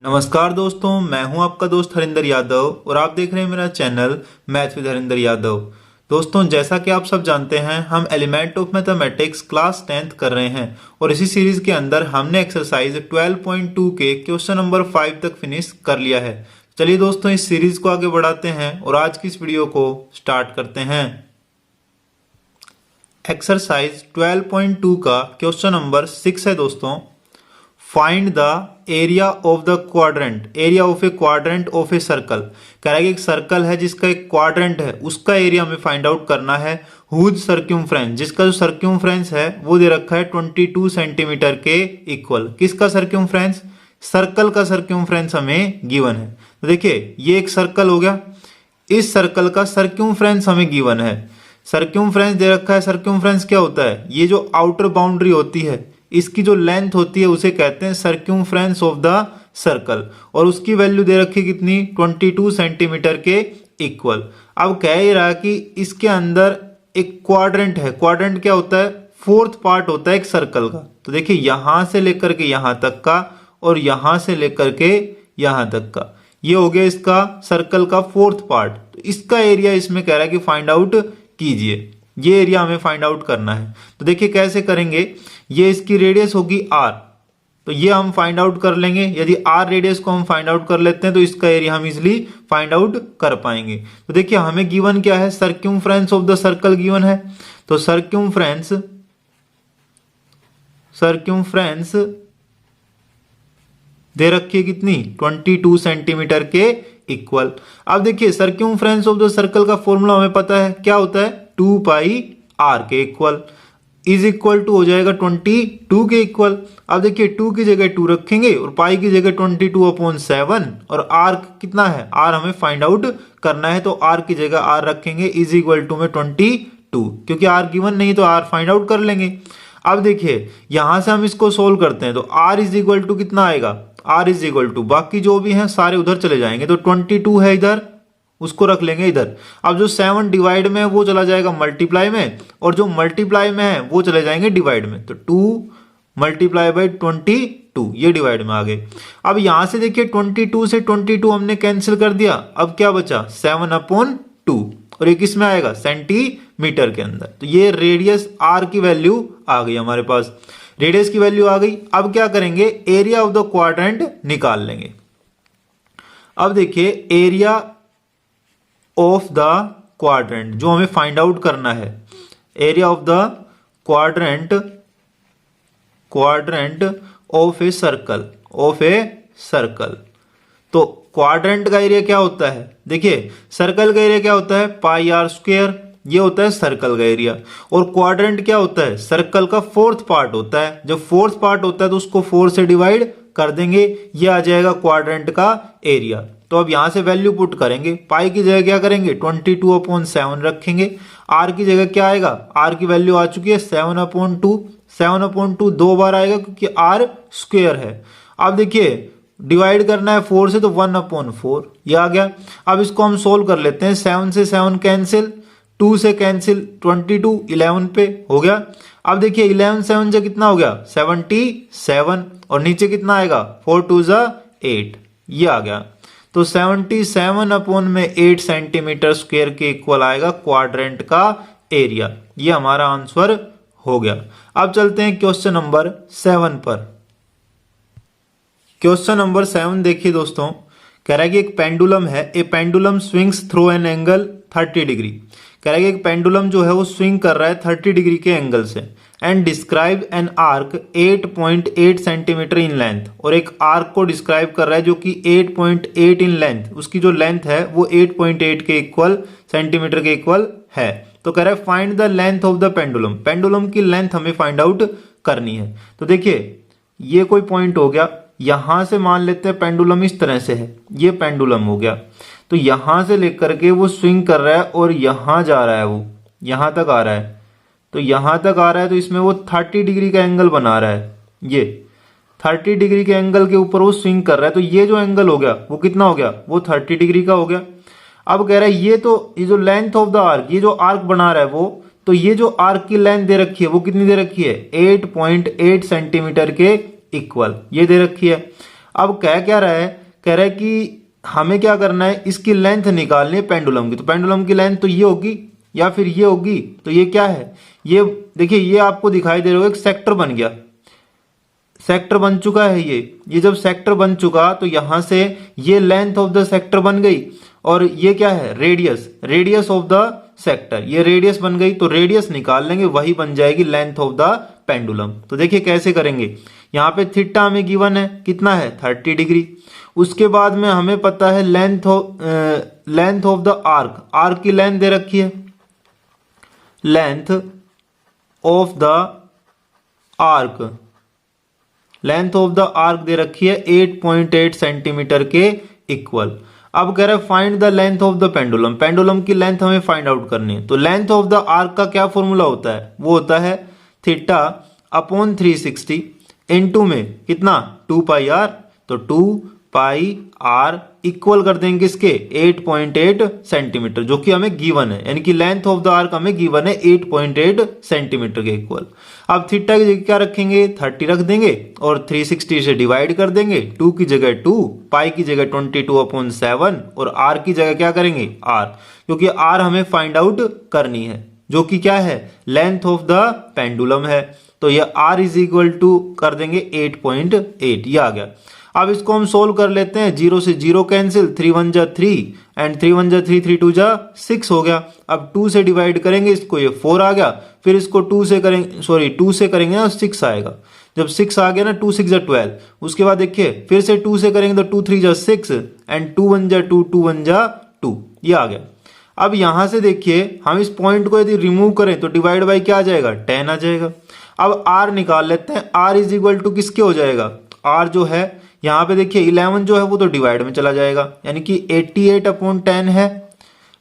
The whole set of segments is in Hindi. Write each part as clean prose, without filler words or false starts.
नमस्कार दोस्तों, मैं हूं आपका दोस्त हरिंदर यादव और आप देख रहे हैं मेरा channel math with Harinder Yadav. दोस्तों, जैसा कि आप सब जानते हैं, हम element of mathematics class 10th कर रहे हैं और इसी सीरीज के अंदर हमने एक्सरसाइज 12.2 के क्वेश्चन नंबर 5 तक फिनिश कर लिया है। चलिए दोस्तों, इस सीरीज को आगे बढ़ाते हैं और आज की इस वीडियो को स्टार्ट करते हैं। एक्सरसाइज 12.2 का क्वेश्चन नंबर 6 है दोस्तों। Find the area of the quadrant, area of A quadrant of A circle. कह रहा है कि एक सर्कल है जिसका एक क्वाड्रेंट है, उसका एरिया हमें फाइंड आउट करना है। हुज सर्क्यूमफ्रेंस, जिसका जो सर्क्यूमफ्रेंस है वो दे रखा है 22 सेंटीमीटर के इक्वल। किसका सर्क्यूमफ्रेंस? सर्कल का सर्क्यूमफ्रेंस हमें गिवन है। तो देखिए, ये एक सर्कल हो गया, इस सर्कल का सर्क्यूमफ्रेंस हमें गिवन है। सर्क्यूमफ्रेंस दे रखा है। सर्क्यूमफ्रेंस क्या होता है? ये जो आउटर बाउंड्री होती है, इसकी जो लेंथ होती है उसे कहते हैं सर्क्यूमफ्रेंस ऑफ द सर्कल, और उसकी वैल्यू दे रखी कितनी? 22 सेंटीमीटर के इक्वल। अब कह ही रहा कि इसके अंदर एक क्वाड्रेंट है। क्वाड्रेंट क्या होता है? फोर्थ पार्ट होता है एक सर्कल का। तो देखिए, यहां से लेकर के यहां तक का और यहां से लेकर के यहां तक का, ये हो गया इसका सर्कल का फोर्थ पार्ट। तो इसका एरिया इसमें कह रहा है कि फाइंड आउट कीजिए। ये एरिया हमें फाइंड आउट करना है। तो देखिए कैसे करेंगे। ये इसकी रेडियस होगी r, तो ये हम फाइंड आउट कर लेंगे। यदि r रेडियस को हम फाइंड आउट कर लेते हैं तो इसका एरिया हम इजिली फाइंड आउट कर पाएंगे। तो देखिए, हमें गिवन क्या है? सर्क्यूमफ्रेंस ऑफ द सर्कल गिवन है। तो सर्क्यूमफ्रेंस दे रखी है कितनी? 22 सेंटीमीटर के इक्वल। अब देखिए, सर्क्यूमफ्रेंस ऑफ द सर्कल का फॉर्मूला हमें पता है, क्या होता है? 2 पाई r के इक्वल इज इक्वल टू हो जाएगा 22 के इक्वल। अब देखिए, 2 की जगह 2 रखेंगे और पाई की जगह 22/7, और r कितना है? r हमें फाइंड आउट करना है, तो r की जगह r रखेंगे इज इक्वल टू में 22, क्योंकि r गिवन नहीं तो r फाइंड आउट कर लेंगे। अब देखिए, यहां से हम इसको सोल्व करते हैं तो r इज इक्वल टू कितना आएगा? r इज इक्वल टू, बाकी जो भी हैं सारे उधर चले जाएंगे, तो 22 है इधर, उसको रख लेंगे इधर। अब जो 7 डिवाइड में है वो चला जाएगा मल्टीप्लाई में, और जो मल्टीप्लाई में है वो चले जाएंगे डिवाइड में। तो 2 मल्टीप्लाई बाई 22, ये डिवाइड में आ गए। अब यहां से देखिए, 22 से 22 हमने कैंसिल कर दिया। अब क्या बचा? 7/2, और ये किस में आएगा? सेंटीमीटर के अंदर। तो ये रेडियस r की वैल्यू आ गई हमारे पास। रेडियस की वैल्यू आ गई। अब क्या करेंगे? एरिया ऑफ द क्वाड्रेंट निकाल लेंगे। अब देखिए, एरिया ऑफ द क्वाड्रेंट जो हमें फाइंड आउट करना है, area of the quadrant of a circle. तो क्वाड्रेंट का एरिया क्या होता है? देखिए, सर्कल का एरिया क्या होता है? पाई r स्क्वायर, ये होता है सर्कल का एरिया। और क्वाड्रेंट क्या होता है? सर्कल का फोर्थ पार्ट होता है। जब फोर्थ पार्ट होता है तो उसको 4 से डिवाइड कर देंगे, ये आ जाएगा क्वाड्रेंट का एरिया। तो अब यहां से वैल्यू पुट करेंगे। पाई की जगह क्या करेंगे? 22/7 रखेंगे। r की जगह क्या आएगा? r की वैल्यू आ चुकी है 7/2। 7/2 दो बार आएगा क्योंकि r स्क्वायर है। अब देखिए, डिवाइड करना है 4 से, तो 1/4 ये आ गया। अब इसको हम सोल्व कर लेते हैं। 7 से 7 कैंसिल, 2 से कैंसिल, 22 11 पे हो गया। अब देखिए, 11 7 से कितना हो गया? 77, और नीचे कितना आएगा? 4 2 8, ये आ गया। तो 77/8 सेंटीमीटर स्क्वायर के इक्वल आएगा क्वाड्रेंट का एरिया। ये हमारा आंसर हो गया। अब चलते हैं क्वेश्चन नंबर 7 पर। क्वेश्चन नंबर 7 देखिए दोस्तों, कह रहा है कि एक पेंडुलम है। A pendulum swings through an angle 30 degree. कह रहा है कि एक पेंडुलम जो है वो स्विंग कर रहा है 30 डिग्री के एंगल से। And describe an arc 8.8 centimetre in length, और एक आर्क को डिस्क्राइब कर रहा है जो कि 8.8 इन लेंथ, उसकी जो लेंथ है वो 8.8 के इक्वल सेंटीमीटर के इक्वल है। तो कह रहा है find the length of the pendulum. Pendulum की लेंथ हमें फाइंड आउट करनी है। तो देखिए, ये कोई पॉइंट हो गया, यहां से मान लेते हैं पेंडुलम इस तरह से है, ये पेंडुलम हो गया। तो यहां से लेकर के वो स्विंग कर रहा है और यहां जा रहा है, वो यहां तक आ रहा है। तो यहां तक आ रहा है तो इसमें वो 30 डिग्री का एंगल बना रहा है। ये 30 डिग्री के एंगल के ऊपर वो स्विंग कर रहा है। तो ये जो एंगल हो गया वो कितना हो गया? वो 30 डिग्री का हो गया। अब कह रहा है ये जो लेंथ ऑफ द आर्क, ये जो आर्क बना रहा है वो, तो ये जो आर्क की लेंथ दे रखी है वो कितनी दे रखी है? 8.8 सेंटीमीटर के इक्वल, ये दे रखी है। अब कह क्या रहा है, कह रहा है कि हमें क्या करना है, इसकी लेंथ निकालनी है पेंडुलम की। तो पेंडुलम की लेंथ तो ये होगी या फिर ये होगी, तो ये क्या है, ये देखिए ये आपको दिखाई दे रहा होगा एक सेक्टर बन गया, सेक्टर बन चुका है ये जब सेक्टर बन चुका तो यहां से ये लेंथ ऑफ द सेक्टर बन गई, और ये क्या है, रेडियस ऑफ द सेक्टर, ये रेडियस बन गई। तो रेडियस निकाल लेंगे, वही बन जाएगी लेंथ ऑफ द पेंडुलम। तो देखिए कैसे करेंगे, यहाँ पे थीटा हमें गिवन है, कितना है 30 डिग्री। उसके बाद में हमें पता है लेंथ ऑफ द आर्क की लेंथ दे रखी है, लेंथ ऑफ द आर्क दे रखी है 8.8 सेंटीमीटर के इक्वल। अब कह रहा है find the length of the pendulum, pendulum की लेंथ हमें फाइंड आउट करनी है। तो लेंथ ऑफ द आर्क का क्या फॉर्मूला होता है, वो होता है थीटा अपॉन 360 इनटू में कितना 2 पाई आर, तो 2 पाई आर इक्वल कर देंगे किसके 8.8 सेंटीमीटर, जो कि हमें गिवन है, यानी कि लेंथ ऑफ द आर्क हमें गिवन है 8.8 सेंटीमीटर के इक्वल। अब थीटा की जगह क्या रखेंगे 30 रख देंगे और 360 से डिवाइड कर देंगे, 2 की जगह 2, पाई की जगह 22/7 और आर की जगह क्या करेंगे आर, क्योंकि आर हमें फाइंड आउट करनी है, जो कि क्या है लेंथ ऑफ द पेंडुलम है। तो ये आर इज इक्वल टू कर देंगे 8.8, ये आ गया। अब इसको हम सोल्व कर लेते हैं, 0 से 0 कैंसिल, 3 1 जा 3 एंड 3 1 जा 3, 3 2 जा 6 हो गया। अब 2 से डिवाइड करेंगे इसको, ये 4 आ गया, फिर इसको 2 से करेंगे ना 6 आएगा। जब 6 आ गया ना 2 6 जा 12, उसके बाद देखिए फिर से 2 से करेंगे तो 2 3 जा 6 एंड 2 1 जा 2, 2 1 जा 2, ये आ गया। अब यहां से देखिए हम इस पॉइंट को यदि रिमूव करें तो डिवाइड बाई क्या आ जाएगा 10 आ जाएगा। अब आर निकाल लेते हैं, आर इज इक्वल टू किसके हो जाएगा, आर जो है यहाँ पे देखिए 11 जो है वो तो डिवाइड में चला जाएगा, यानी कि 88/10 है,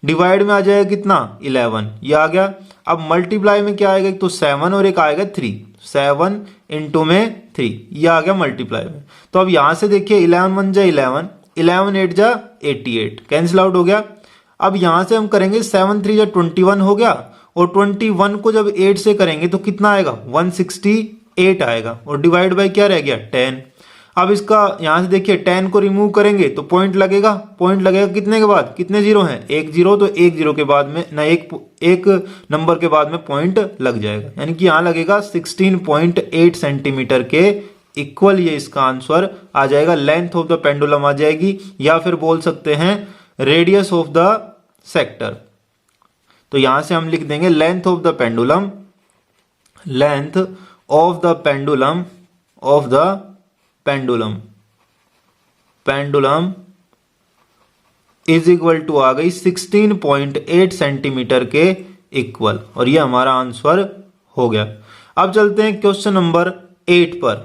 डिवाइड में आ जाएगा कितना 11, ये आ गया। अब मल्टीप्लाई में क्या आएगा, एक तो 7 और एक आएगा 3, 7 इंटू में 3, ये आ गया मल्टीप्लाई में। तो अब यहां से देखिए 11 1 जा 11, 11 8 जा 88, कैंसिल आउट हो गया। अब यहां से हम करेंगे 7 3 जा 21 हो गया, और 21 को जब 8 से करेंगे तो कितना आएगा 168 आएगा, और डिवाइड बाई क्या रह गया 10। अब इसका यहां से देखिए 10 को रिमूव करेंगे तो पॉइंट लगेगा, कितने के बाद, कितने जीरो हैं, 1 0, तो 1 0 के बाद में ना एक नंबर के बाद में पॉइंट लग जाएगा, यानी कि यहां लगेगा 16.8 सेंटीमीटर के इक्वल, ये इसका आंसर आ जाएगा, लेंथ ऑफ द पेंडुलम आ जाएगी, या फिर बोल सकते हैं रेडियस ऑफ द सेक्टर। तो यहां से हम लिख देंगे length of the pendulum, pendulum is equal to आ गई 16.8 सेंटीमीटर के इक्वल, और ये हमारा आंसर हो गया। अब चलते हैं क्वेश्चन नंबर 8 पर।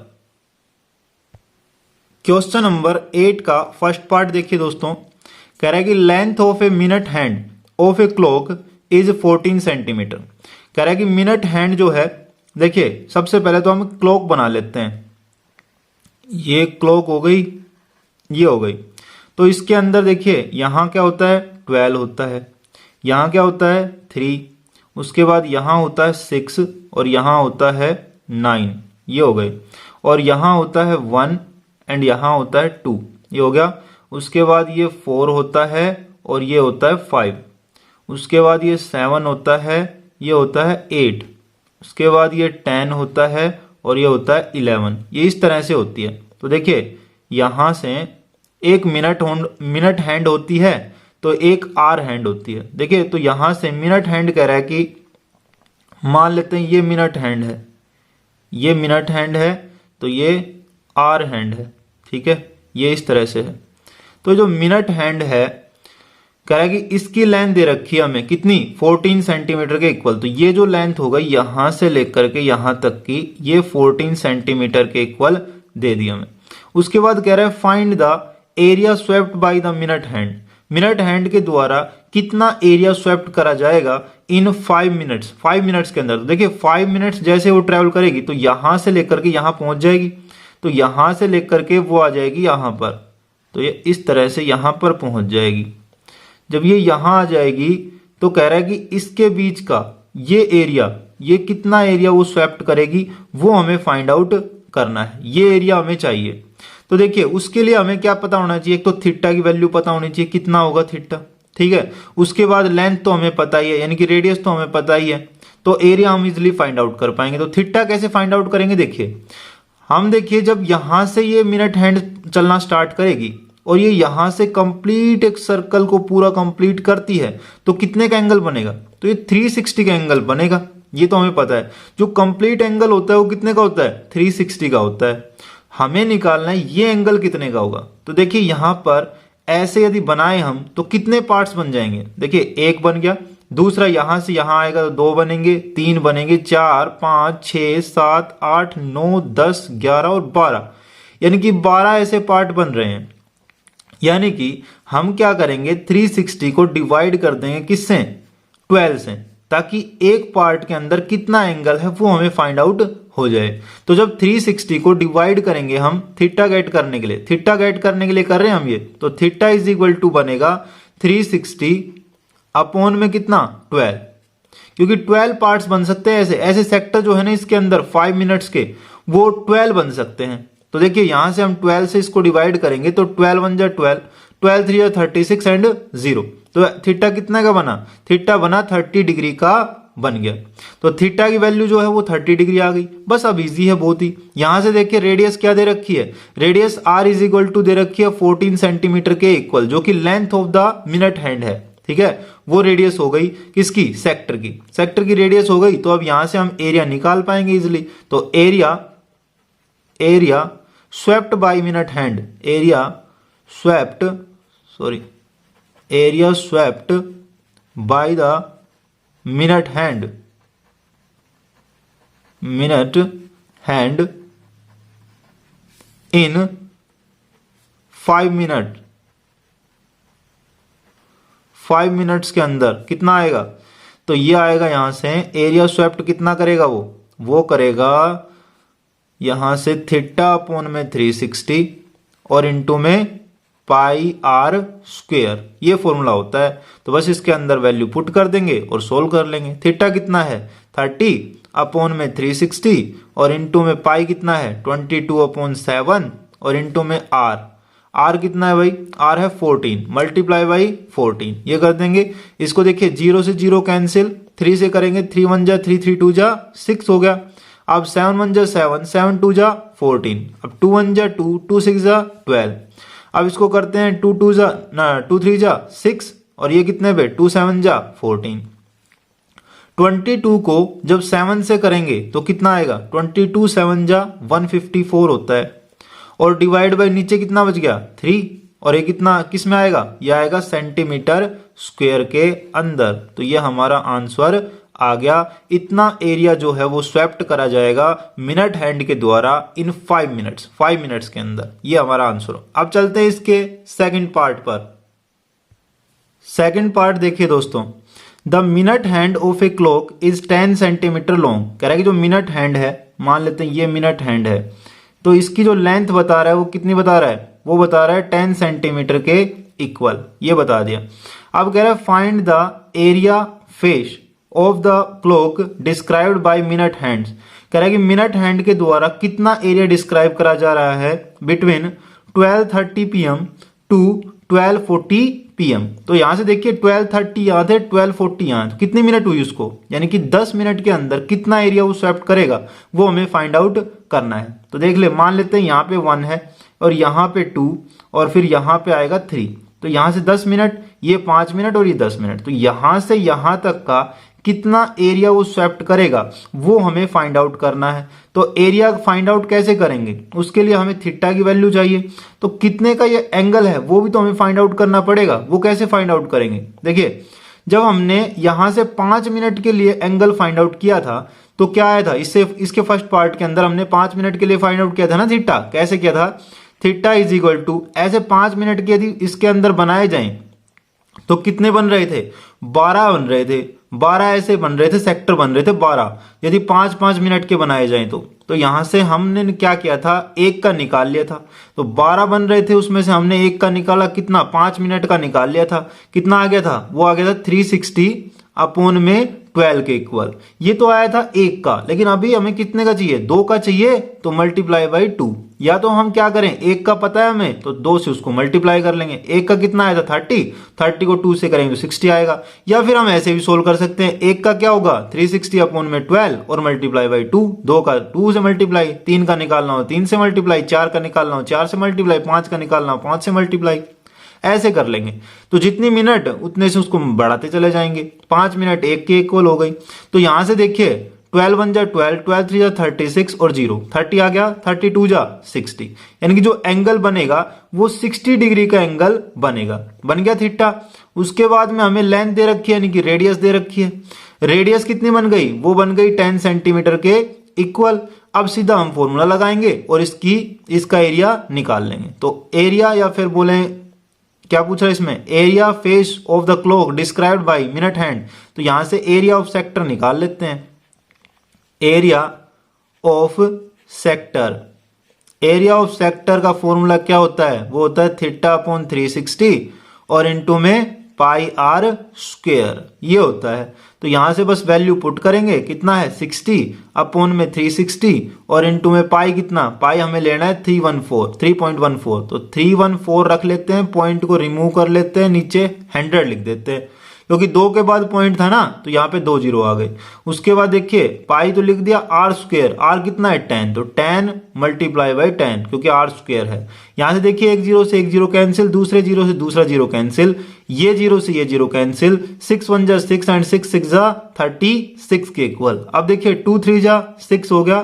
क्वेश्चन नंबर 8 का फर्स्ट पार्ट देखिए दोस्तों, कह रहा है कि length of a minute hand of a clock is 14 centimetre. कह रहा है कि मिनट हैंड जो है, देखिए सबसे पहले तो हम क्लॉक बना लेते हैं, ये क्लॉक हो गई, ये हो गई। तो इसके अंदर देखिए यहां क्या होता है 12 होता है, यहां क्या होता है 3, उसके बाद यहां होता है 6 और यहां होता है 9, ये हो गए। और यहां होता है 1 एंड यहां होता है 2, ये हो गया। उसके बाद ये 4 होता है और ये होता है 5, उसके बाद ये 7 होता है, ये होता है 8, उसके बाद ये 10 होता है और ये होता है 11, ये इस तरह से होती है। तो देखिए यहां से एक मिनट हैंड होती है तो एक आर हैंड होती है। देखिए तो यहां से मिनट हैंड कह रहा है कि मान लेते हैं ये मिनट हैंड है, ये मिनट हैंड है, तो ये आर हैंड है, ठीक है, ये इस तरह से है। तो जो मिनट हैंड है कह रहा है कि इसकी लेंथ दे रखी है हमें कितनी 14 सेंटीमीटर के इक्वल। तो ये जो लेंथ होगा यहां से लेकर के यहां तक की, ये 14 सेंटीमीटर के इक्वल दे दिया हमें। उसके बाद कह रहा है find the area swept by the minute hand, minute hand के द्वारा कितना एरिया स्वेप्ट करा जाएगा इन 5 मिनट्स, 5 मिनट्स के अंदर। तो देखिए 5 मिनट्स जैसे वो ट्रेवल करेगी तो यहां से लेकर के यहां पहुंच जाएगी, तो यहां से लेकर के वो आ जाएगी यहां पर, तो ये इस तरह से यहां पर पहुंच जाएगी। जब ये यहां आ जाएगी तो कह रहा है कि इसके बीच का ये एरिया, ये कितना एरिया वो स्वेप्ट करेगी वो हमें फाइंड आउट करना है, ये एरिया हमें चाहिए। तो देखिए उसके लिए हमें क्या पता होना चाहिए, एक तो थीटा की वैल्यू पता होनी चाहिए कितना होगा थीटा, ठीक है। उसके बाद लेंथ तो हमें पता ही है, यानी कि रेडियस तो हमें पता ही है, तो एरिया हम इजिली फाइंड आउट कर पाएंगे। तो थीटा कैसे फाइंड आउट करेंगे, देखिए हम देखिए जब यहां से ये मिनट हैंड चलना स्टार्ट करेगी और ये यहां से कंप्लीट एक सर्कल को पूरा कंप्लीट करती है तो कितने का एंगल बनेगा, तो ये 360 का एंगल बनेगा, ये तो हमें पता है। जो कंप्लीट एंगल होता है वो कितने का होता है, 360 का होता है। हमें निकालना है ये एंगल कितने का होगा। तो देखिए यहां पर ऐसे यदि बनाए हम तो कितने पार्ट्स बन जाएंगे, देखिए एक बन गया, दूसरा यहां से यहां आएगा तो 2 बनेंगे, 3 बनेंगे, 4 5 6 7 8 9 10 11 और 12, यानी कि 12 ऐसे पार्ट बन रहे हैं। यानी कि हम क्या करेंगे, 360 को डिवाइड कर देंगे किससे, 12 से, ताकि एक पार्ट के अंदर कितना एंगल है वो हमें फाइंड आउट हो जाए। तो जब 360 को डिवाइड करेंगे हम थीटा गेट करने के लिए, थीटा गेट करने के लिए कर रहे हैं हम ये, तो थीटा इज इक्वल टू बनेगा 360 अपॉन में कितना 12, क्योंकि 12 पार्ट्स बन सकते हैं। ऐसे ऐसे सेक्टर जो है ना इसके अंदर 5 मिनट्स के, वो 12 बन सकते हैं। तो देखिए यहां से हम 12 से इसको डिवाइड करेंगे तो 12 1 जा 12, 12 3 जा 36 एंड 0, तो थीटा कितना का बना, थीटा बना 30 डिग्री का बन गया। तो थीटा की वैल्यू जो है वो 30 डिग्री आ गई। बस अब इजी है बहुत ही। यहां से देखिए रेडियस क्या दे रखी है, radius r is equal to दे रखी है 14 सेंटीमीटर के इक्वल, जो कि length of the minute hand है, ठीक है। वो रेडियस हो गई किसकी, सेक्टर की, सेक्टर की रेडियस हो गई। तो अब यहां से हम एरिया निकाल पाएंगे इजिली। तो area swept by minute hand, area swept by the minute hand in 5 minutes के अंदर कितना आएगा, तो ये आएगा यहां से एरिया स्वेप्ट कितना करेगा, वो करेगा यहां से थीटा अपॉन में 360 और इंटू में पाई आर स्क्वेयर, ये फॉर्मूला होता है। तो बस इसके अंदर वैल्यू पुट कर देंगे और सोल्व कर लेंगे। थीटा कितना है 30 अपॉन में 360 और इंटू में पाई कितना है 22 अपॉन 7 और इंटू में आर कितना है भाई, आर है 14 मल्टीप्लाई बाई 14, ये कर देंगे। इसको देखिए 0 से 0 कैंसिल, 3 से करेंगे 3 1 जा 3 3 2 जा 6 हो गया। अब 7 1 जा 7 7 2 जा 14, अब 2 1 जा 2 2 6 जा 12। अब इसको करते हैं 2 3 जा 6 और ये कितने पे 2 7 जा 14। 22 को जब 7 से करेंगे तो कितना आएगा, 22 7 जा 154 होता है, और डिवाइड बाय नीचे कितना बच गया 3, और ये कितना किस में आएगा, ये आएगा सेंटीमीटर स्क्वायर के अंदर। तो ये हमारा आंसर आ गया। इतना एरिया जो है वो स्वेप्ट करा जाएगा मिनट हैंड के द्वारा इन 5 मिनट्स के अंदर। ये हमारा आंसर। अब चलते हैं इसके सेकंड पार्ट पर। सेकंड पार्ट देखिए दोस्तों, the minute hand of a clock is 10 centimetre long. कह रहा है कि जो मिनट हैंड है, मान लेते हैं ये मिनट हैंड है, तो इसकी जो लेंथ बता रहा है वो कितनी बता रहा है, वो बता रहा है 10 सेंटीमीटर के इक्वल, ये बता दिया। अब कह रहा है find the area face of the clock described by minute hands. कह रहा है कि मिनट हैंड के द्वारा कितना एरिया डिस्क्राइब करा जा रहा है बिटवीन 12:30 PM टू 12:40 PM। तो यहां से देखिए 12:30 यहाँ थे, 12:40 यहाँ, तो कितनी मिनट हुई उसको, यानी कि 10 मिनट के अंदर कितना एरिया वो स्वेप्ट करेगा वो हमें फाइंड आउट करना है। तो देख ले, मान लेते हैं यहाँ पे 1 है और यहाँ पे 2 और फिर यहाँ पे आएगा 3, तो यहाँ से 10 मिनट, ये 5 मिनट और ये 10 मिनट, तो यहां से यहां तक का कितना एरिया वो स्वेप्ट करेगा वो हमें फाइंड आउट करना है। तो एरिया फाइंड आउट कैसे करेंगे, उसके लिए हमें थीटा की वैल्यू चाहिए। तो कितने का ये एंगल है वो भी तो हमें फाइंड आउट करना पड़ेगा। वो कैसे फाइंड आउट करेंगे, देखिए जब हमने यहां से 5 मिनट के लिए एंगल फाइंड आउट किया था तो क्या आया था, इसके फर्स्ट पार्ट के अंदर हमने 5 मिनट के लिए फाइंड आउट किया था ना थीटा। कैसे किया था, थीटा इज इक्वल टू ऐसे 5 मिनट के यदि इसके अंदर बनाए जाएं तो कितने बन रहे थे, 12 बन रहे थे, 12 ऐसे बन रहे थे, सेक्टर बन रहे थे 12, यदि 5-5 मिनट के बनाए जाएं तो यहां से हमने क्या किया था, 1 का निकाल लिया था। तो 12 बन रहे थे, उसमें से हमने 1 का निकाला, कितना 5 मिनट का निकाल लिया था, कितना आ गया था, वो आ गया था 360 अपॉन में 12 के इक्वल। ये तो आया था 1 का, लेकिन अभी हमें कितने का चाहिए, 2 का चाहिए, तो मल्टीप्लाई बाई 2। या तो हम क्या करें, 1 का पता है हमें तो 2 से उसको मल्टीप्लाई कर लेंगे। 1 का कितना आया था 30 को 2 से करेंगे तो 60 आएगा। या फिर हम ऐसे भी सोल्व कर सकते हैं, 1 का क्या होगा 360 अपॉन में 12 और मल्टीप्लाई बाई 2। 2 का 2 से मल्टीप्लाई, 3 का निकालना हो 3 से मल्टीप्लाई, 4 का निकालना हो 4 से मल्टीप्लाई, 5 का निकालना हो 5 से मल्टीप्लाई। ऐसे कर लेंगे तो जितनी मिनट उतने से उसको बढ़ाते चले जाएंगे। 5 मिनट 1 के इक्वल हो गई। तो यहां से देखिए 12 1 जा 12, 12 3 जा 36 और 0 30 आ गया, 32 जा 60, यानी कि जो एंगल बनेगा वो 60 डिग्री का एंगल बनेगा। बन गया थीटा। उसके बाद में हमें लेंथ दे रखी है, यानी कि रेडियस दे रखी है। रेडियस कितनी बन गई, वो बन गई 10 सेंटीमीटर के इक्वल। अब सीधा हम फॉर्मूला लगाएंगे और इसका एरिया निकाल लेंगे। तो एरिया, या फिर बोले क्या पूछ रहा है इसमें, area face of the clock described by minute hand. तो यहां से एरिया ऑफ सेक्टर निकाल लेते हैं। Area of sector, area of sector का फॉर्मूला क्या होता है, वो होता है थीटा अपॉन 360 और इनटू में पाई आर स्क्वायर, ये होता है। तो यहां से बस वैल्यू पुट करेंगे, कितना है 60 अपॉन में 360 और इनटू में पाई, कितना पाई हमें लेना है 3.14। तो 314 रख लेते हैं, पॉइंट को रिमूव कर लेते हैं, नीचे 100 लिख देते हैं, क्योंकि 2 के बाद पॉइंट था ना, तो यहाँ पे 2 जीरो आ गए। उसके बाद देखिए पाई तो लिख दिया आर स्क्वायर, आर कितना है 10, तो 10 मल्टीप्लाई बाई 10, क्योंकि आर स्क्वायर है। यहां से देखिए एक जीरो से एक जीरो कैंसिल, दूसरे जीरो से दूसरा जीरो कैंसिल, ये जीरो से ये जीरो कैंसिल, 6 1 जा 6 एंड 6 6 जा 36 के इक्वल। अब देखिए 2 3 जा 6 हो गया,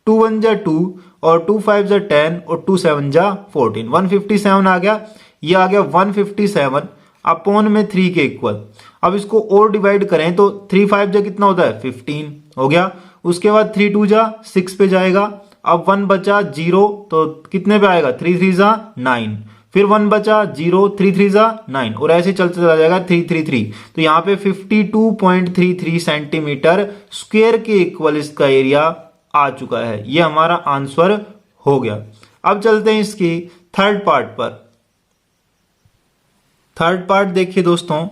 2 1 जा 2 और 2 5 जा 10 और 2 7 जा 14, 157 आ गया। ये आ गया 157 अपॉन में 3 के इक्वल। अब इसको और डिवाइड करें तो 3 5 जा कितना होता है 15 हो गया। उसके बाद 3 2 जा 6 पे जाएगा। अब 1 बचा 0, तो कितने पे आएगा 3 3 जा 9, फिर 1 बचा 0, 3 3 जा 9 और ऐसे चलते चला जाएगा 3 3 3। तो यहाँ पे 52.33 सेंटीमीटर स्क्वायर के इक्वल इसका एरिया आ चुका है। ये हमारा आंसर हो गया। अब चलते हैं इसकी थर्ड पार्ट पर। थर्ड पार्ट देखिए दोस्तों,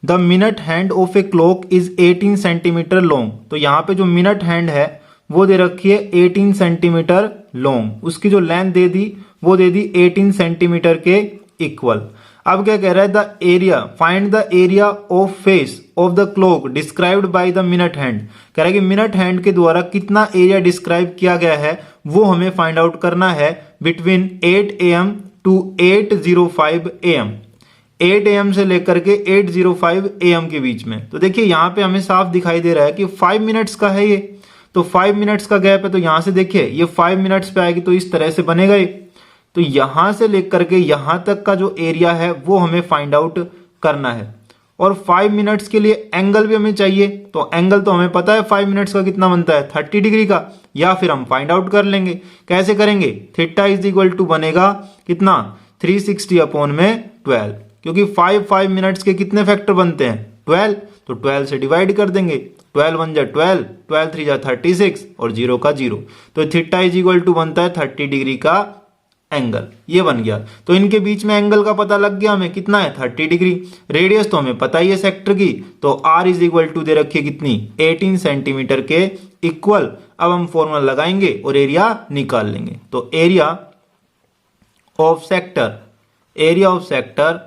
the minute hand of a clock is 18 centimetre long. तो यहाँ पे जो मिनट हैंड है वो दे रखी है 18 सेंटीमीटर लॉन्ग, उसकी जो लेंथ दे दी वो दे दी 18 सेंटीमीटर के इक्वल। अब क्या कह रहा है, the area, find the area of face of the clock described by the minute hand. कह रहा है कि मिनट हैंड के द्वारा कितना एरिया डिस्क्राइब किया गया है वो हमें फाइंड आउट करना है between 8 AM to 8:05 AM। 8 AM से लेकर के 8:05 AM के बीच में। तो देखिए यहाँ पे हमें साफ दिखाई दे रहा है कि 5 मिनट्स का है ये, तो 5 मिनट्स का गैप है। तो यहां से देखिए ये 5 मिनट्स पे आएगी तो इस तरह से बनेगा ये। तो यहां से लेकर के यहां तक का जो एरिया है वो हमें फाइंड आउट करना है। और 5 मिनट्स के लिए एंगल भी हमें चाहिए। तो एंगल तो हमें पता है 5 मिनट्स का कितना बनता है 30 डिग्री का, या फिर हम फाइंड आउट कर लेंगे। कैसे करेंगे, थीटा इज इक्वल टू बनेगा कितना 360 अपॉन में 12, क्योंकि 5 मिनट्स के कितने फैक्टर बनते हैं 12, तो 12 से डिवाइड कर देंगे। 12 1 जा 12, 12 3 जा 36 और 0 का 0। तो थीटा इज इक्वल टू बनता है 30 डिग्री का एंगल, ये बन गया। तो इनके बीच में एंगल का पता लग गया हमें, कितना है 30 डिग्री। रेडियस तो हमें पता ही है सेक्टर की, तो r इज इक्वल टू दे रखिए कितनी 18 सेंटीमीटर के इक्वल। अब हम फॉर्मूला लगाएंगे और एरिया निकाल लेंगे। तो area of sector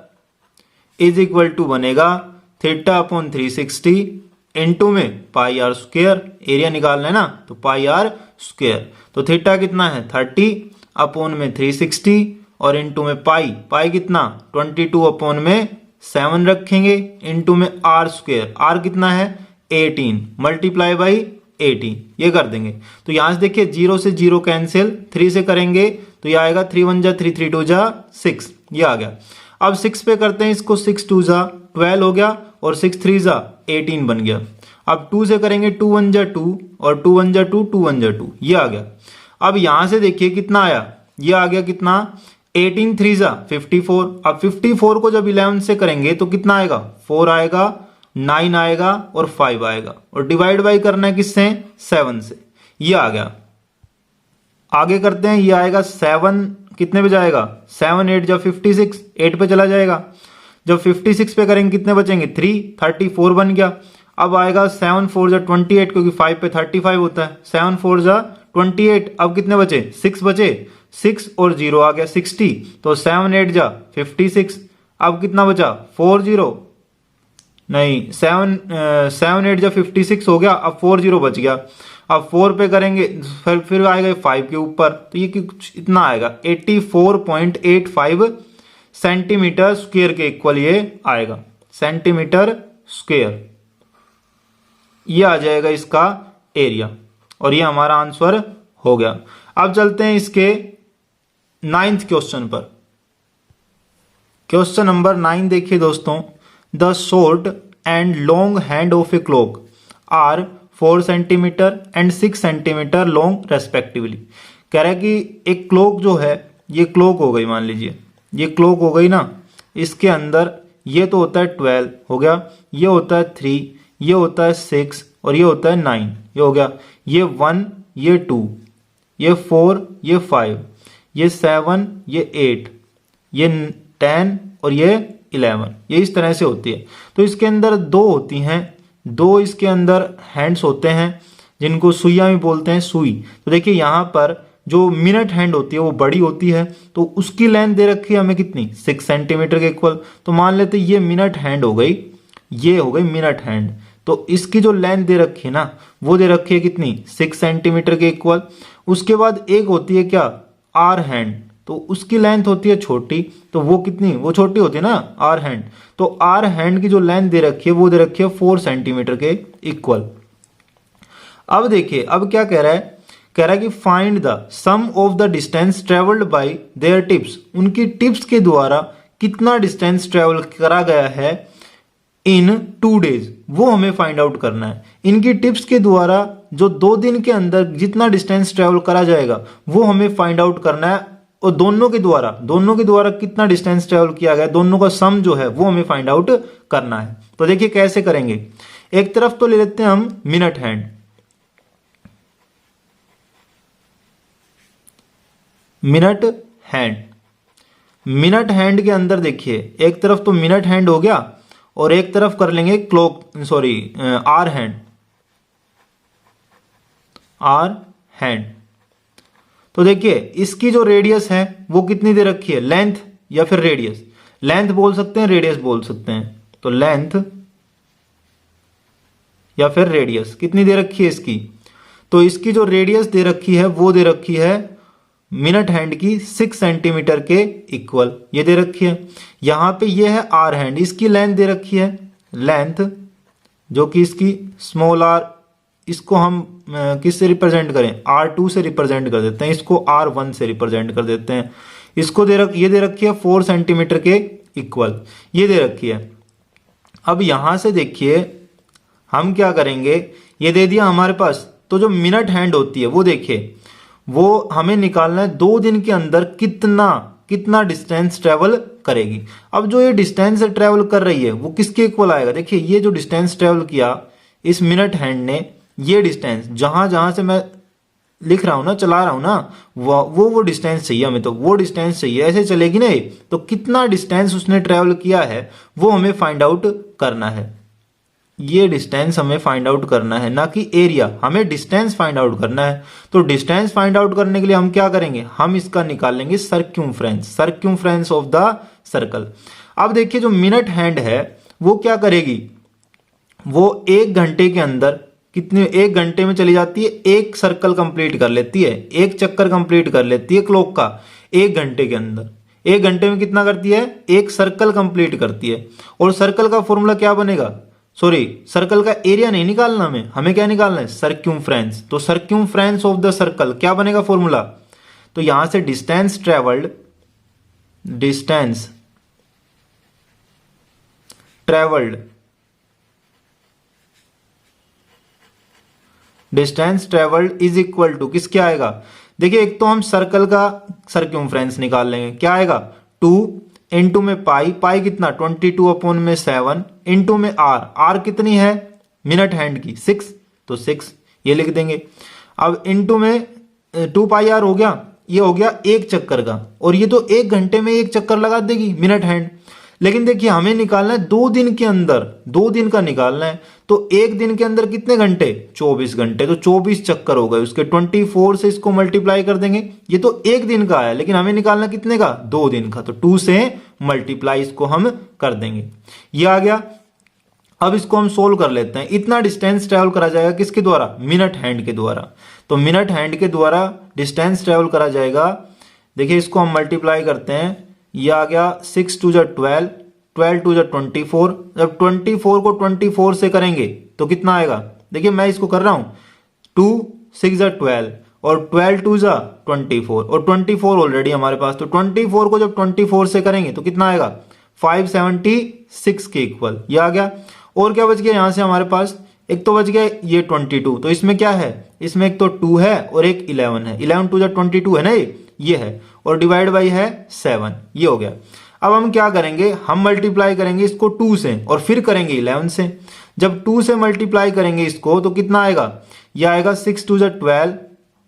is equal to बनेगा थीटा अपॉन 360 इंटू में पाई आर स्क्वायर। एरिया निकालना है ना, तो पाई आर स्क्वायर। तो थीटा कितना है 30 अपॉन में 360 और इंटू में पाई कितना 22 अपॉन में 7 रखेंगे, इंटू में आर स्क्वायर। आर कितना है 18 मल्टीप्लाई बाई 18, ये कर देंगे। तो यहां से देखिए 0 से 0 कैंसिल, 3 से करेंगे तो ये आएगा 3 1 जा 3 3 2 जा 6, ये आ गया। अब 6 पे करते हैं इसको, 6 2 जा 12 हो गया और 6 3 जा 18 बन गया। अब 2 से करेंगे 2 1 जा 2 और 2 1 जा 2 2 1 जा 2, ये आ गया। अब यहां से देखिए कितना आया, ये आ गया कितना 18 3 जा 54। अब 54 को जब 11 से करेंगे तो कितना आएगा 4 आएगा, 9 आएगा और 5 आएगा, और डिवाइड बाई करना है किससे 7 से, ये आ गया। आगे करते हैं, ये आएगा 7 कितने पे जाएगा 7 8 जा 56, 8 पे चला जाएगा। जब 56 पे करेंगे कितने बचेंगे 3, 34 बन गया। अब आएगा 7 4 जा 28, क्योंकि 5 पे 35 होता है। 7 4 जा 28, अब कितने बचे? 6 बचे। 6 और 0 आ गया 60, तो 7 8 जा 56। अब कितना बचा? 4 0 नहीं, 7 8 जा 56 हो गया। अब 4 0 बच गया। अब 4 पे करेंगे, फिर आएगा 5 के ऊपर, तो ये कुछ इतना आएगा 84.85 सेंटीमीटर स्क्वायर के इक्वल ये आएगा, सेंटीमीटर स्क्वायर। ये आ जाएगा इसका एरिया, और ये हमारा आंसर हो गया। अब चलते हैं इसके 9th क्वेश्चन पर। क्वेश्चन नंबर 9 देखिए दोस्तों, the short and long hand of a clock are 4 centimetre and 6 centimetre long respectively. कह रहा है कि एक क्लॉक जो है, ये क्लॉक हो गई, मान लीजिए ये क्लॉक हो गई ना, इसके अंदर ये तो होता है 12 हो गया, ये होता है 3, ये होता है 6 और ये होता है 9, ये हो गया, ये 1, ये 2, ये 4, ये 5, ये 7, ये 8, ये 10 और ये 11, ये इस तरह से होती है। तो इसके अंदर दो होती हैं, दो इसके अंदर हैंड्स होते हैं जिनको सुइयां भी बोलते हैं, सुई। तो देखिए यहाँ पर जो मिनट हैंड होती है वो बड़ी होती है, तो उसकी लेंथ दे रखी है हमें कितनी? 6 सेंटीमीटर के इक्वल। तो मान लेते ये मिनट हैंड हो गई, ये हो गई मिनट हैंड, तो इसकी जो लेंथ दे रखी है ना, वो दे रखी है कितनी? 6 सेंटीमीटर के इक्वल। उसके बाद एक होती है क्या? आर हैंड, तो उसकी लेंथ होती है छोटी, तो वो कितनी? वो छोटी होती है ना, आर हैंड। तो आर हैंड की जो लेंथ दे रखी है वो दे रखी है 4 सेंटीमीटर के इक्वल। अब देखिए, अब क्या कह रहा है? कह रहा है कि find the sum of the distance travelled by their tips. उनकी टिप्स के द्वारा कितना डिस्टेंस ट्रेवल करा गया है इन 2 डेज, वो हमें फाइंड आउट करना है। इनकी टिप्स के द्वारा जो 2 दिन के अंदर जितना डिस्टेंस ट्रेवल करा जाएगा वो हमें फाइंड आउट करना है, और दोनों के द्वारा कितना डिस्टेंस ट्रेवल किया गया, दोनों का सम जो है वो हमें फाइंड आउट करना है। तो देखिए कैसे करेंगे। एक तरफ तो ले लेते हैं हम मिनट हैंड, मिनट हैंड के अंदर देखिए, एक तरफ तो मिनट हैंड हो गया और एक तरफ कर लेंगे आर हैंड। तो देखिए इसकी जो रेडियस है वो कितनी दे रखी है? लेंथ या फिर रेडियस? लेंथ बोल सकते हैं, रेडियस बोल सकते हैं। तो लेंथ या फिर रेडियस कितनी दे रखी है इसकी? तो इसकी जो रेडियस दे रखी है वो दे रखी है मिनट हैंड की 6 सेंटीमीटर के इक्वल, ये दे रखी है। यहां पे ये है आर हैंड, इसकी लेंथ दे रखी है, लेंथ जो कि इसकी स्मॉल आर, इसको हम किससे रिप्रेजेंट करें? R2 से रिप्रेजेंट कर देते हैं, इसको R1 से रिप्रेजेंट कर देते हैं। इसको ये दे रखी है 4 सेंटीमीटर के इक्वल, ये दे रखी है। अब यहां से देखिए हम क्या करेंगे, ये दे दिया हमारे पास, तो जो मिनट हैंड होती है वो देखिए, वो हमें निकालना है 2 दिन के अंदर कितना डिस्टेंस ट्रेवल करेगी। अब जो ये डिस्टेंस ट्रेवल कर रही है वो किसके इक्वल आएगा? देखिए ये जो डिस्टेंस ट्रेवल किया इस मिनट हैंड ने, ये डिस्टेंस जहां से मैं लिख रहा हूं ना, चला रहा हूं ना, वो डिस्टेंस चाहिए हमें, तो वो डिस्टेंस चाहिए, ऐसे चलेगी ना। तो कितना डिस्टेंस उसने ट्रेवल किया है वो हमें फाइंड आउट करना है। ये डिस्टेंस हमें फाइंड आउट करना है, ना कि एरिया, हमें डिस्टेंस फाइंड आउट करना है। तो डिस्टेंस फाइंड आउट करने के लिए हम क्या करेंगे? हम इसका निकालेंगे सर्क्यूम्फ्रेंस ऑफ द सर्कल। अब देखिए जो मिनट हैंड है वो क्या करेगी, वो 1 घंटे के अंदर 1 घंटे में चली जाती है, एक सर्कल कंप्लीट कर लेती है, एक चक्कर कंप्लीट कर लेती है क्लॉक का 1 घंटे के अंदर। 1 घंटे में कितना करती है? एक सर्कल कंप्लीट करती है। और सर्कल का फॉर्मूला क्या बनेगा? सर्कल का एरिया नहीं निकालना हमें क्या निकालना है? सर्क्यूम्फ्रेंस। तो सर्क्यूम्फ्रेंस ऑफ द सर्कल क्या बनेगा फॉर्मूला? तो यहां से distance travelled is equal to किसके आएगा? देखिए एक तो हम सर्कल का सर्क्यूम्फ्रेंस निकाल लेंगे, क्या आएगा? 2 इंटू में पाई कितना? 22/7 इंटू में आर कितनी है मिनट हैंड की? 6, तो 6 ये लिख देंगे। अब इंटू में 2 पाई आर हो गया, ये हो गया एक चक्कर का, और ये तो 1 घंटे में एक चक्कर लगा देगी मिनट हैंड। लेकिन देखिए हमें निकालना है 2 दिन के अंदर, 2 दिन का निकालना है। तो एक दिन के अंदर कितने घंटे, 24 घंटे, तो 24 चक्कर हो गए उसके, 24 से इसको मल्टीप्लाई कर देंगे। ये तो एक दिन का है लेकिन हमें निकालना कितने का, 2 दिन का, तो 2 से मल्टीप्लाई इसको हम कर देंगे। ये आ गया। अब इसको हम सोल्व कर लेते हैं। इतना डिस्टेंस ट्रेवल करा जाएगा किसके द्वारा, मिनट हैंड के द्वारा। तो मिनट हैंड के द्वारा डिस्टेंस ट्रेवल करा जाएगा। देखिए इसको हम मल्टीप्लाई करते हैं, ये आ गया 6 2 जा 12, 12 2 जा 24। जब 24 को 24 से करेंगे तो कितना आएगा, देखिए मैं इसको कर रहा हूं, 2 6 जा 12 और 12 2 जा 24 और 24 ऑलरेडी हमारे पास, तो 24 को जब 24 से करेंगे तो कितना आएगा, 576 के इक्वल। ये आ गया। और क्या बच गया यहां से हमारे पास, एक तो बच गया ये 22, तो इसमें क्या है, इसमें एक तो 2 है और एक 11 है, 11 2 जा 22 है ना, ये है, और डिवाइड बाई है 7, ये हो गया। अब हम क्या करेंगे, हम मल्टीप्लाई करेंगे इसको 2 से और फिर करेंगे 11 से। जब 2 से मल्टीप्लाई करेंगे इसको तो कितना आएगा, ये आएगा 6 2 जा 12,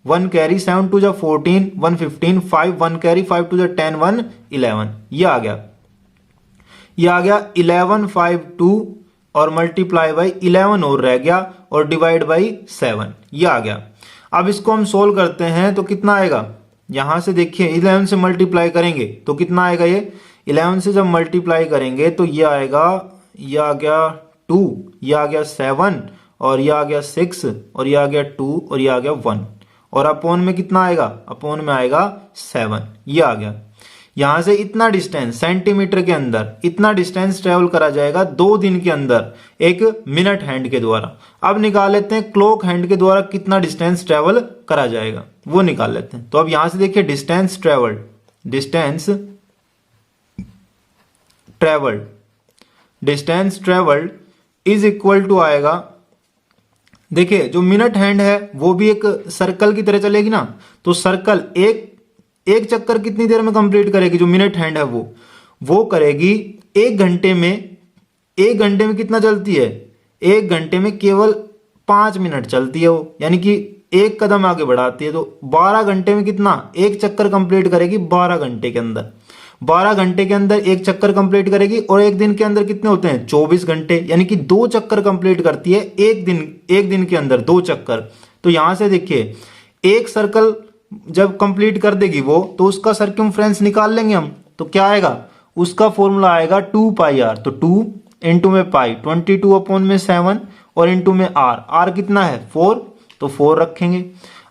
1 कैरी, 7 2 जा 14, 1 15, 5 1 कैरी, 5 2 जा 10, 1 11, ये आ गया। ये आ गया 11 5 2 और मल्टीप्लाई बाई 11 और रह गया और डिवाइड बाई 7, ये आ गया। अब इसको हम सोल्व करते हैं तो कितना आएगा, यहां से देखिए 11 से मल्टीप्लाई करेंगे तो कितना आएगा, ये 11 से जब मल्टीप्लाई करेंगे तो ये आएगा, ये आ गया 2, ये आ गया 7 और ये आ गया 6 और ये आ गया 2 और ये आ गया 1 और अपोन में कितना आएगा, अपोन में आएगा 7, ये आ गया। यहां से इतना डिस्टेंस सेंटीमीटर के अंदर इतना डिस्टेंस ट्रेवल करा जाएगा 2 दिन के अंदर एक मिनट हैंड के द्वारा। अब निकाल लेते हैं क्लॉक हैंड के द्वारा कितना डिस्टेंस ट्रेवल करा जाएगा, वो निकाल लेते हैं। तो अब यहां से देखिए distance travelled, distance travelled is equal to आएगा, देखिए जो मिनट हैंड है वो भी एक सर्कल की तरह चलेगी ना, तो सर्कल एक चक्कर कितनी देर में कंप्लीट करेगी, जो मिनट हैंड है वो करेगी 1 घंटे में। 1 घंटे में कितना चलती है, 1 घंटे में केवल 5 मिनट चलती है वो, यानी कि एक कदम आगे बढ़ाती है। तो 12 घंटे में कितना, एक चक्कर कंप्लीट करेगी 12 घंटे के अंदर। 12 घंटे के अंदर एक चक्कर कंप्लीट करेगी और एक दिन के अंदर कितने होते हैं, 24 घंटे, यानी कि 2 चक्कर कंप्लीट करती है एक दिन के अंदर 2 चक्कर। तो यहां से देखिए एक सर्कल जब कंप्लीट कर देगी वो, तो उसका सर्कमफ्रेंस निकाल लेंगे हम, तो क्या आएगा, उसका फॉर्मूला आएगा 2 पाई आर। तो 2 इंटू में पाई 22 अपॉन में 7 और इंटू में आर कितना है 4, तो 4 रखेंगे।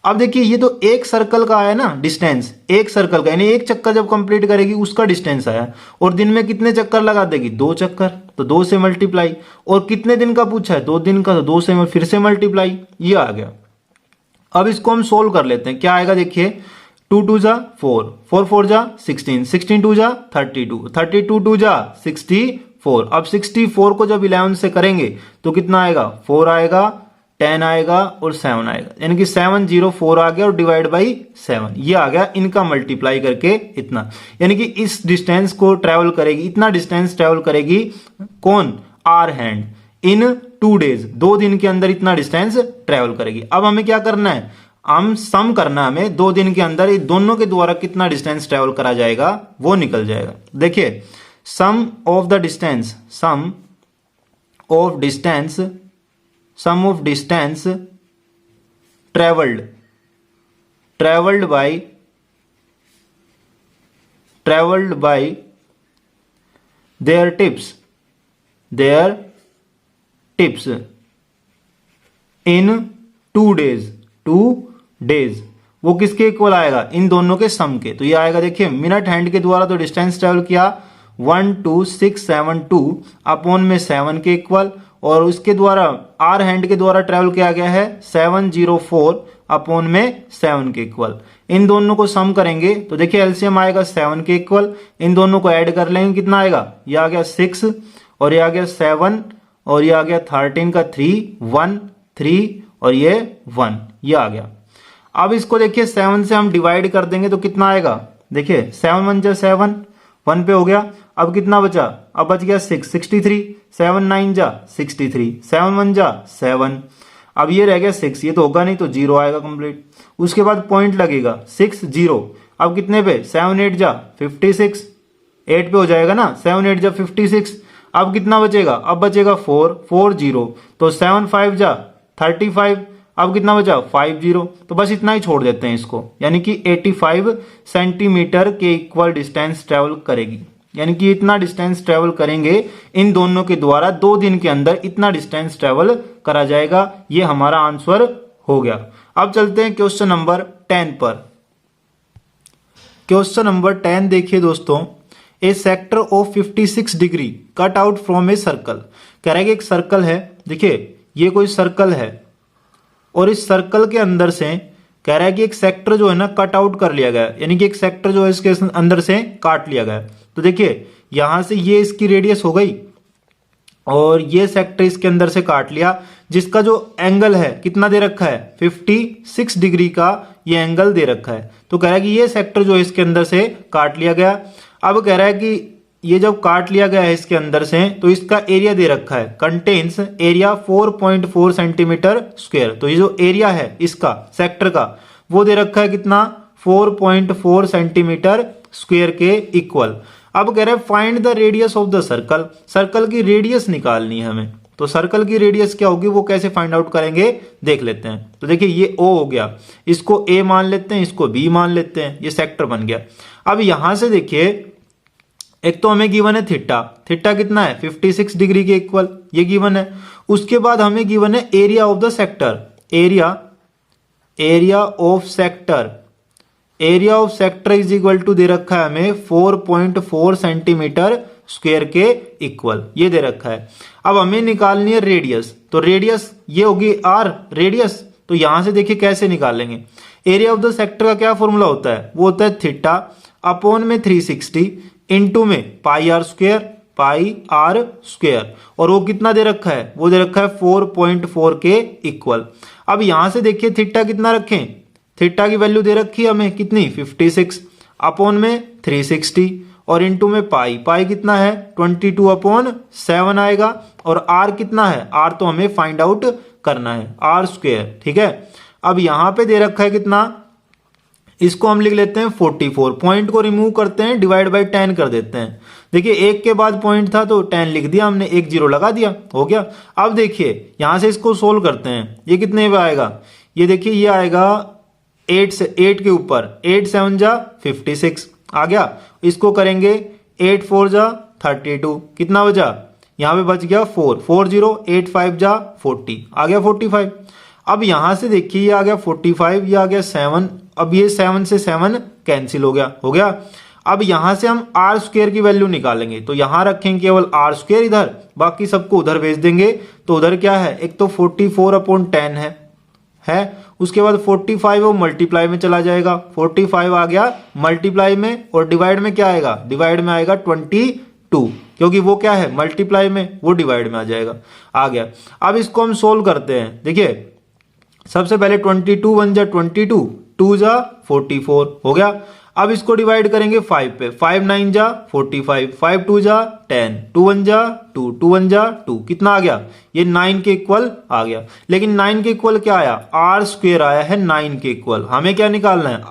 अब देखिए ये तो एक सर्कल का आया ना डिस्टेंस, एक सर्कल का, यानी एक चक्कर जब कंप्लीट करेगी उसका डिस्टेंस आया, और दिन में कितने चक्कर लगा देगी, 2 चक्कर, तो 2 से मल्टीप्लाई, और कितने दिन का पूछा है, 2 दिन का, तो 2 से फिर से मल्टीप्लाई, ये आ गया। अब इसको हम सोल्व कर लेते हैं, क्या आएगा देखिए, 2 2 जा 4, 4 4 जा 16, 16 2 जा 32, 32 2 जा 64। अब 64 को जब 11 से करेंगे तो कितना आएगा, 4 आएगा, 10 आएगा और 7 आएगा, यानी कि 704 आ गया और डिवाइड बाई 7, ये आ गया। इनका मल्टीप्लाई करके इतना, यानी कि इस डिस्टेंस को ट्रेवल करेगी, इतना डिस्टेंस ट्रेवल करेगी कौन, आर हैंड, इन 2 डेज, 2 दिन के अंदर इतना डिस्टेंस ट्रेवल करेगी। अब हमें क्या करना है, हम सम करना है हमें, 2 दिन के अंदर ये दोनों के द्वारा कितना डिस्टेंस ट्रेवल करा जाएगा वो निकल जाएगा। देखिए sum of distance travelled by their tips in 2 days, वो किसके इक्वल आएगा, इन दोनों के सम के। तो ये आएगा, देखिए मिनट हैंड के द्वारा तो डिस्टेंस ट्रेवल किया 12672 अपॉन में 7 के इक्वल, और उसके द्वारा आर हैंड के द्वारा ट्रेवल किया गया है 704 अपॉन में 7 के इक्वल। इन दोनों को सम करेंगे तो देखिए एलसीएम आएगा 7 के इक्वल, इन दोनों को ऐड कर लेंगे, कितना आएगा, ये आ गया 6 और ये आ गया 7 और ये आ गया 13 का 3 1 3 और ये 1, ये आ गया। अब इसको देखिए 7 से हम डिवाइड कर देंगे तो कितना आएगा, देखिए 7 1 जा 7, 1 पे हो गया। अब कितना बचा, अब बच गया 6, 63, 7 9 जा 63, 7 1 जा 7, अब ये रह गया 6, ये तो होगा नहीं तो 0 आएगा कंप्लीट। उसके बाद पॉइंट लगेगा 6 0, अब कितने पे 7 8 जा 56, 8 पे हो जाएगा ना, 7 8 जा 56। अब कितना बचेगा, अब बचेगा 4 4 0, तो 7 5 जा 35। अब कितना बचा 5 0, तो बस इतना ही छोड़ देते हैं इसको, यानी कि 85 सेंटीमीटर के इक्वल डिस्टेंस ट्रेवल करेगी, यानी कि इतना डिस्टेंस ट्रेवल करेंगे इन दोनों के द्वारा, 2 दिन के अंदर इतना डिस्टेंस ट्रेवल करा जाएगा। ये हमारा आंसर हो गया। अब चलते हैं क्वेश्चन नंबर 10 पर। क्वेश्चन नंबर 10 देखिए दोस्तों, a sector of 56 degree cut out from a circle. कह रहा है कि एक सर्कल है, देखिए ये कोई सर्कल है और इस सर्कल के अंदर से कह रहा है कि एक सेक्टर जो है ना कट आउट कर लिया गया, यानी कि एक सेक्टर जो है इसके अंदर से काट लिया गया। तो देखिए यहां से ये इसकी रेडियस हो गई और ये सेक्टर इसके अंदर से काट लिया, जिसका जो एंगल है कितना दे रखा है 56 डिग्री का ये एंगल दे रखा है। तो कह रहा है कि ये सेक्टर जो है इसके अंदर से काट लिया गया। अब कह रहा है कि ये जब काट लिया गया है इसके अंदर से, तो इसका एरिया दे रखा है, कंटेन्स एरिया 4.4 सेंटीमीटर स्क्वायर। तो ये जो एरिया है इसका सेक्टर का वो दे रखा है कितना 4.4 सेंटीमीटर स्क्वायर के इक्वल। अब कह रहा है find the radius of the circle, circle की रेडियस निकालनी है हमें। तो सर्कल की रेडियस क्या होगी वो कैसे फाइंड आउट करेंगे देख लेते हैं। तो देखिए ये O हो गया, इसको A मान लेते हैं, इसको B मान लेते हैं, ये सेक्टर बन गया। अब यहां से देखिए एक तो हमें गिवन है थीटा, थीटा कितना है 56 डिग्री के इक्वल, ये गिवन है। उसके बाद हमें गिवन है area of the sector, area of sector, area of sector is equal to दे रखा है हमें 4.4 सेंटीमीटर स्क्वायर के इक्वल, ये दे रखा है। अब हमें निकालनी है रेडियस, तो रेडियस ये होगी R रेडियस। तो यहां से देखिए कैसे निकालेंगे, एरिया ऑफ द सेक्टर का क्या फॉर्मूला होता है, वो होता है थीटा अपॉन में 360 इंटू में पाई आर स्क्वायर, और वो कितना दे रखा है, वो दे रखा है 4.4 के इक्वल। अब यहां से देखिए थीटा कितना रखें, थीटा की वैल्यू दे रखी है हमें कितनी 56 अपॉन में 360 और इंटू में पाई कितना है 22/7 आएगा, और आर कितना है, आर तो हमें फाइंड आउट करना है आर स्क्वायर, ठीक है। अब यहां पे दे रखा है कितना, इसको हम लिख लेते हैं 44, पॉइंट को रिमूव करते हैं, डिवाइड बाय 10 कर देते हैं। देखिए एक के बाद पॉइंट था तो 10 लिख दिया हमने, एक जीरो लगा दिया, हो गया। अब देखिए यहां से इसको सोल्व करते हैं, ये कितने पे आएगा, ये देखिए ये आएगा 8 के ऊपर 8 7 जा 56 आ गया। इसको करेंगे 8 4 जा 32, कितना बचा, यहां पे बच गया 4 4 0 8 5 जा 40 आ गया 45। अब यहां से देखिए ये आ गया 45, ये आ गया 7, अब ये 7 से 7 कैंसिल हो गया। अब यहां से हम आर स्क्वायर की वैल्यू निकालेंगे, तो यहां रखेंगे केवल आर स्क्वायर इधर, बाकी सबको उधर भेज देंगे। तो उधर क्या है, एक तो 44/10 है, उसके बाद 45 वो मल्टीप्लाई में चला जाएगा, 45 आ गया मल्टीप्लाई में, और डिवाइड में क्या आएगा, डिवाइड में आएगा 22, क्योंकि वो क्या है मल्टीप्लाई में, वो डिवाइड में आ गया। अब इसको हम सोल्व करते हैं। देखिए सबसे पहले 22 1 जा 22, 2 जा 44 हो गया। अब इसको डिवाइड करेंगे 5 पे, 5 9 जा 45, 5 2 जा 10, 2 1 जा 2, 2 1 जा 2, कितना आ गया, ये 9 के इक्वल आ गया। लेकिन 9 के इक्वल क्या आया, आर स्क्वायर आया है 9 के इक्वल। हमें क्या निकालना है,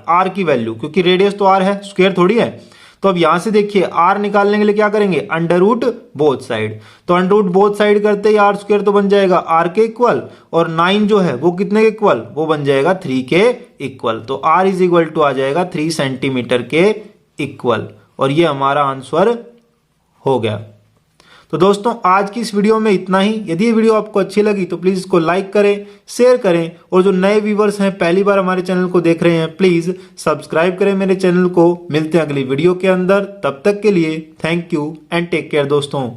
आर की वैल्यू, क्योंकि रेडियस तो आर है, स्क्वायर थोड़ी है। तो अब यहां से देखिए आर निकालने के लिए क्या करेंगे, अंडर रूट बोथ साइड। तो अंडर रूट बोथ साइड करते ही आर स्क्वायर तो बन जाएगा आर के इक्वल, और 9 जो है वो कितने के इक्वल, वो बन जाएगा 3 के इक्वल। तो आर इज इक्वल टू आ जाएगा 3 सेंटीमीटर के इक्वल, और ये हमारा आंसर हो गया। तो दोस्तों आज की इस वीडियो में इतना ही। यदि ये वीडियो आपको अच्छी लगी तो प्लीज इसको लाइक करें, शेयर करें, और जो नए व्यूवर्स हैं पहली बार हमारे चैनल को देख रहे हैं प्लीज सब्सक्राइब करें मेरे चैनल को। मिलते हैं अगली वीडियो के अंदर, तब तक के लिए thank you and take care दोस्तों।